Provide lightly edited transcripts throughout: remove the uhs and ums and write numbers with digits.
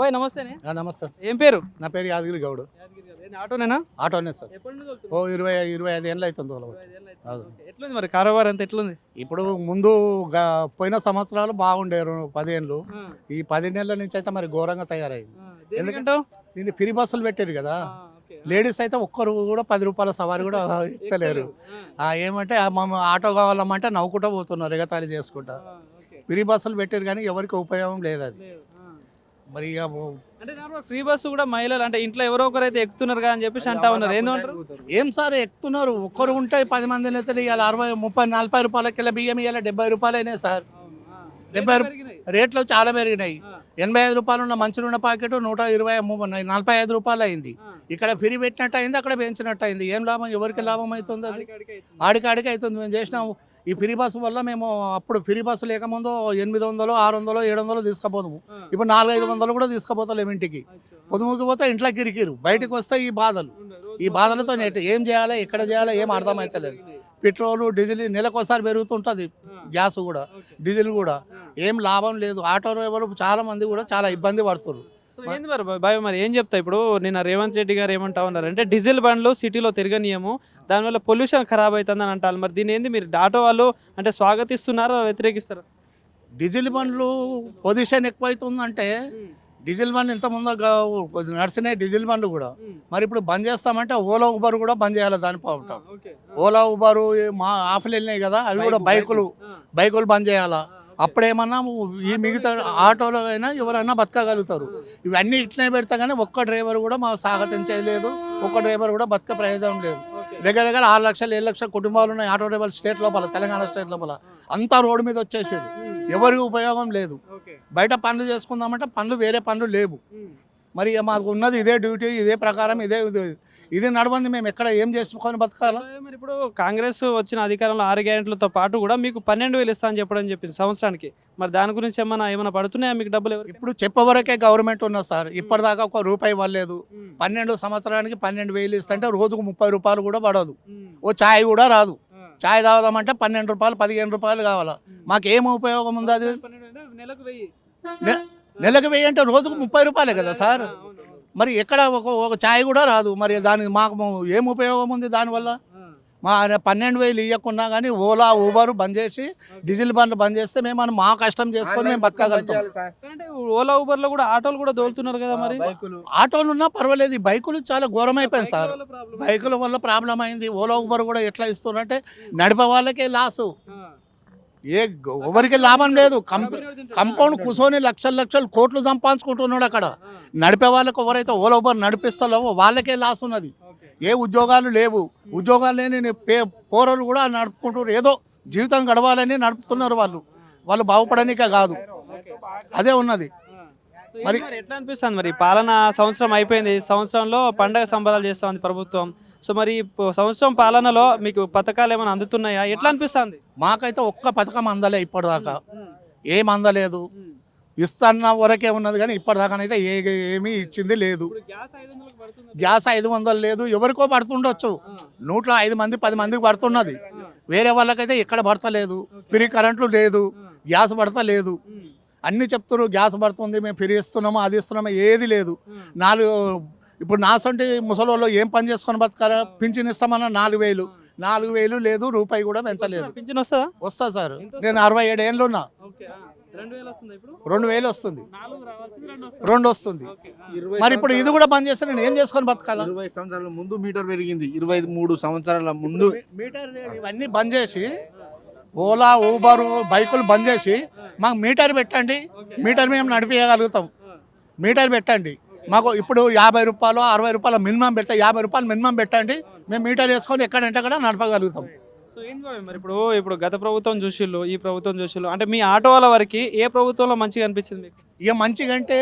బాబాయ్ నమస్తేనే. నమస్తే. ఏం పేరు? నా పేరు యాదగిరి గౌడ్. ఆటోనేనా? ఆటోనే సార్. ఓ 25 ఏళ్ళు అవుతుంది. ఎట్లుంది మరి కారోబార్ అంతా ఎట్లుంది? ఇప్పుడు ముందు పోయిన సంవత్సరాలు బాగుండేరు 10 ఏళ్ళు. ఈ 10 నెలల నుంచి అయితే మరి ఘోరంగా తయారైంది. ఎందుకంటే దీన్ని ఫ్రీ బస్సులు పెట్టారు కదా. లేడీస్ అయితే ఒక్కరు కూడా 10 రూపాయల సవారి కూడా ఎక్కలేరు. ఏమంటే ఆటో కావాలమ్మంటే నవ్వుకుంటూ పోతున్నారు, ఎగతాళి చేసుకుంటా. ఫ్రీ బస్సులు పెట్టారు కానీ ఎవరికి ఉపయోగం లేదు అది. మరి ఇక అంటే ఫ్రీ బస్సు కూడా మహిళలు అంటే ఇంట్లో ఎవరో ఒకరు అయితే ఎక్కుతున్నారు అని చెప్పేసి అంటా ఉన్నారు. ఏంటంటారు? ఏం సార్ ఎక్కుతున్నారు, ఒక్కరు ఉంటే 10 మంది నేతలు ఇవాళ 60, 30, 40 రూపాయల కిలో బియ్యం ఇవాళ 70 రూపాయలు అయినాయి సార్. 70 రేట్లు చాలా పెరిగినాయి. 85 రూపాయలు ఉన్న మంచి నూనె ప్యాకెట్ 120, 45 రూపాయలు అయింది. ఇక్కడ ఫ్రీ పెట్టినట్టు అయింది, అక్కడ పెంచినట్టు అయింది. ఏం లాభం, ఎవరికి లాభం అవుతుంది? అది ఆడికాడికి అవుతుంది. మేము చేసినాము ఈ ఫ్రీ బస్సు వల్ల. మేము అప్పుడు ఫ్రీ బస్సు లేకముందు 800, 600, 700 తీసుకుపోతాము. ఇప్పుడు 400-500 కూడా తీసుకుపోతలేము ఇంటికి. పొదుముకి పోతే ఇంట్లో కిరికిరు, బయటకు వస్తే ఈ బాధలు. ఈ బాధలతో ఏం చేయాలి, ఎక్కడ చేయాలి ఏం అర్థమవుతలేదు. పెట్రోలు డీజిల్ నెలకోసారి పెరుగుతుంటుంది, గ్యాస్ కూడా డీజిల్ కూడా. ఏం లాభం లేదు. ఆటో డ్రైవర్ చాలా మంది కూడా చాలా ఇబ్బంది పడుతున్నారు. ఏంది మరి బాయ్, మరి ఏం చెప్తా? ఇప్పుడు నిన్న రేవంత్ రెడ్డి గారు ఏమంటా ఉన్నారు అంటే డీజిల్ బండ్లు సిటీలో తిరగనీయము, దానివల్ల పొల్యూషన్ ఖరాబ్ అవుతుందని అంటారు. మరి దీని ఏంది మీరు ఆటో వాళ్ళు అంటే స్వాగతిస్తున్నారా వ్యతిరేకిస్తారా? డీజిల్ బండ్లు పొల్యూషన్ ఎక్కువైతుందంటే డీజిల్ బండ్లు ఇంతకుముందు నడిచినాయి డీజిల్ బండ్లు కూడా. మరి ఇప్పుడు బంద్ చేస్తామంటే ఓలా ఉబర్ కూడా బంద్ చేయాలి. దాని పాపం ఓలా ఉబరు మా ఆఫ్లు వెళ్ళినాయి కదా, అవి కూడా బైకులు బంద్ చేయాలా. అప్పుడేమన్నా ఈ మిగతా ఆటోలో అయినా ఎవరైనా బతకగలుగుతారు. ఇవన్నీ ఇట్లనే పెడతా కానీ ఒక్క డ్రైవర్ కూడా మా స్వాగతించేది లేదు, ఒక్క డ్రైవర్ కూడా బతక ప్రయోజనం లేదు. దగ్గర 6 లక్షలు 7 లక్షల కుటుంబాలు ఉన్నాయి ఆటో డ్రైవర్లు స్టేట్ లోపల, తెలంగాణ స్టేట్ లోపల. అంతా రోడ్డు మీద వచ్చేసేది, ఎవరికి ఉపయోగం లేదు. బయట పనులు చేసుకుందామంటే వేరే పనులు లేవు. మరి మాకు ఉన్నది ఇదే డ్యూటీ, ఇదే ప్రకారం ఇదే నడవంది. మేము ఎక్కడ ఏం చేసుకొని బతకాలా? మరి ఇప్పుడు కాంగ్రెస్ వచ్చిన అధికారంలో 6 గ్యారెంటీలతో పాటు కూడా మీకు 12,000 ఇస్తా అని చెప్పడం చెప్పింది సంవత్సరానికి. మరి దాని గురించి ఏమైనా పడుతున్నాయా మీకు డబ్బులు? ఇప్పుడు చెప్పవరకే గవర్నమెంట్ ఉన్నది సార్. ఇప్పటిదాకా ₹1 ఇవ్వలేదు. 12 సంవత్సరానికి 12,000 ఇస్తుంటే రోజుకు 30 రూపాయలు కూడా పడదు. ఓ ఛాయ్ కూడా రాదు. ఛాయ్ తాగుదామంటే 12 రూపాయలు 15 రూపాయలు కావాలా. మాకేం ఉపయోగం ఉంది? అది నెలకు 1000 అంటే రోజుకు 30 రూపాయలే కదా సార్. మరి ఎక్కడ ఒక ఛాయ్ కూడా రాదు. మరి దానికి మాకు ఏం ఉపయోగం ఉంది దానివల్ల? మా 12,000 ఇవ్వకున్నా కానీ ఓలా ఊబర్ బంద్ చేసి డీజిల్ బండ్లు బంద్ చేస్తే మేము మా కష్టం చేసుకొని మేము బతకగలుగుతాం. ఓలా ఊబర్ లో కూడా ఆటోలు కూడా దోలుతున్నారు కదా. మరి ఆటోలు ఉన్నా పర్వాలేదు, ఈ బైకులు చాలా ఘోరం అయిపోయింది సార్. బైకుల వల్ల ప్రాబ్లం అయింది. ఓలా ఊబర్ కూడా ఎట్లా ఇస్తున్నారంటే నడిపే వాళ్ళకే లాసు, ఎవరికి లాభం లేదు. కంపౌండ్ కూర్చొని లక్షలు కోట్లు సంపాదించుకుంటున్నాడు అక్కడ. నడిపే వాళ్ళకి ఎవరైతే ఓలా ఊబర్ నడిపిస్తారో వాళ్ళకే లాస్ ఉన్నది. ఏ ఉద్యోగాలు లేవు. ఉద్యోగాలు లేని పోరలు కూడా నడుపుకుంటున్నారు. ఏదో జీవితం గడవాలని నడుపుతున్నారు. వాళ్ళు బాగుపడనికే కాదు, అదే ఉన్నది. మరి ఎట్లా అనిపిస్తుంది? మరి పాలన సంవత్సరం అయిపోయింది, సంవత్సరంలో పండగ సంబరాలు చేస్తా ఉంది ప్రభుత్వం. సో మరి సంవత్సరం పాలనలో మీకు పథకాలు ఏమైనా అందుతున్నాయా? ఎట్లా అనిపిస్తుంది? మాకైతే ఒక్క పథకం అందలే ఇప్పటిదాకా. ఏం అందలేదు. ఇస్తున్న వరకే ఉన్నది కానీ ఇప్పటిదాకానైతే ఏమీ ఇచ్చింది లేదు. గ్యాస్ 500 లేదు. ఎవరికో పడుతుండొచ్చు, 105 మంది 10 మందికి పడుతున్నది. వేరే వాళ్ళకైతే ఎక్కడ పడతలేదు. ఫ్రీ కరెంట్లు లేదు, గ్యాస్ పడతలేదు. అన్నీ చెప్తారు గ్యాస్ పడుతుంది, మేము ఫ్రీ ఇస్తున్నాము, అది ఇస్తున్నాము, ఏది లేదు. ఇప్పుడు నాసంటి ముసలోళ్ళు ఏం పని చేసుకొని బతకారా? పింఛన్ ఇస్తామన్నా 4,000 లేదు, రూపాయి కూడా పెంచలేదు. వస్తా సార్. నేను 67 ఏళ్ళు ఉన్నా. 2,000 వస్తుంది, 2 వస్తుంది. మరి ఇప్పుడు ఇది కూడా బంద్ చేస్తే నేను ఏం చేసుకొని బతకాలా? 20 సంవత్సరాల ముందు మీటర్ పెరిగింది, 23 సంవత్సరాల ముందు మీటర్. ఇవన్నీ బంద్ చేసి ఓలా ఊబరు బైకులు బంద్ చేసి మాకు మీటర్ పెట్టండి. మీటర్ మేము నడిపించగలుగుతాం. మీటర్ పెట్టండి మాకు. ఇప్పుడు 50 రూపాయలు 60 రూపాయలు మినిమం పెడితే 50 రూపాయలు మినిమం పెట్టండి. మేము మీటర్ వేసుకొని ఎక్కడంటే అక్కడ నడపగలుగుతాం. సో ఏం మరి ఇప్పుడు గత ప్రభుత్వం చూసిళ్ళు, ఈ ప్రభుత్వం చూసిళ్ళు, అంటే మీ ఆటో వాళ్ళ వరకు ఏ ప్రభుత్వంలో మంచిగా అనిపించింది మీకు? ఇక మంచిగా అంటే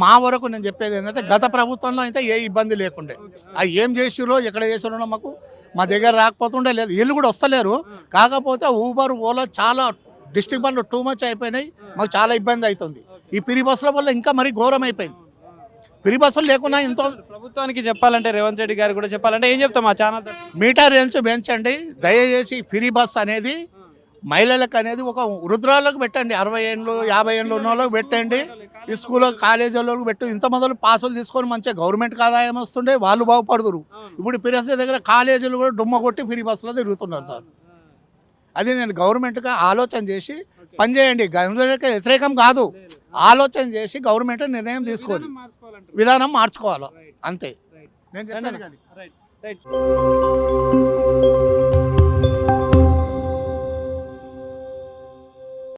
మా వరకు నేను చెప్పేది ఏంటంటే గత ప్రభుత్వంలో అయితే ఏ ఇబ్బంది లేకుండే. అది ఏం చేసిరో ఎక్కడ చేసిరో మాకు మా దగ్గర రాకపోతుండే లేదు. వీళ్ళు కూడా వస్తలేరు. కాకపోతే ఊబర్ ఓలా చాలా డిస్ట్రిక్ట్ బండ్లు టూ మచ్ అయిపోయినాయి. మాకు చాలా ఇబ్బంది అవుతుంది. ఈ ఫ్రీ బస్సుల వల్ల ఇంకా మరీ ఘోరం అయిపోయింది. ఫ్రీ బస్సులు లేకున్నా ఎంతో. ప్రభుత్వానికి చెప్పాలంటే, రేవంత్ రెడ్డి గారు కూడా చెప్పాలంటే ఏం చెప్తాం? మా ఛానల్ మీటర్ రేంజ్ పెంచండి దయచేసి. ఫ్రీ బస్ అనేది మహిళలకు అనేది ఒక వృద్ధురాలకు పెట్టండి. 60 ఏళ్ళు 50 ఏళ్ళు ఉన్న వాళ్ళకి పెట్టండి. ఈ స్కూల్ కాలేజీలకు పెట్టు ఇంత మొదలు పాసులు తీసుకొని మంచిగా గవర్నమెంట్కి ఆదాయం వస్తుండే వాళ్ళు బాగుపడుతురు. ఇప్పుడు పిరస దగ్గర కాలేజీలు కూడా డుమ్మ కొట్టి ఫ్రీ బస్సులో తిరుగుతున్నారు సార్. అది నేను గవర్నమెంట్గా ఆలోచన చేసి పనిచేయండి, గవర్నమెంట్కి వ్యతిరేకం కాదు, ఆలోచన చేసి గవర్నమెంట్ నిర్ణయం తీసుకోవాలి, విధానం మార్చుకోవాలి అంతే. నేను చెప్పాను కానీ రైట్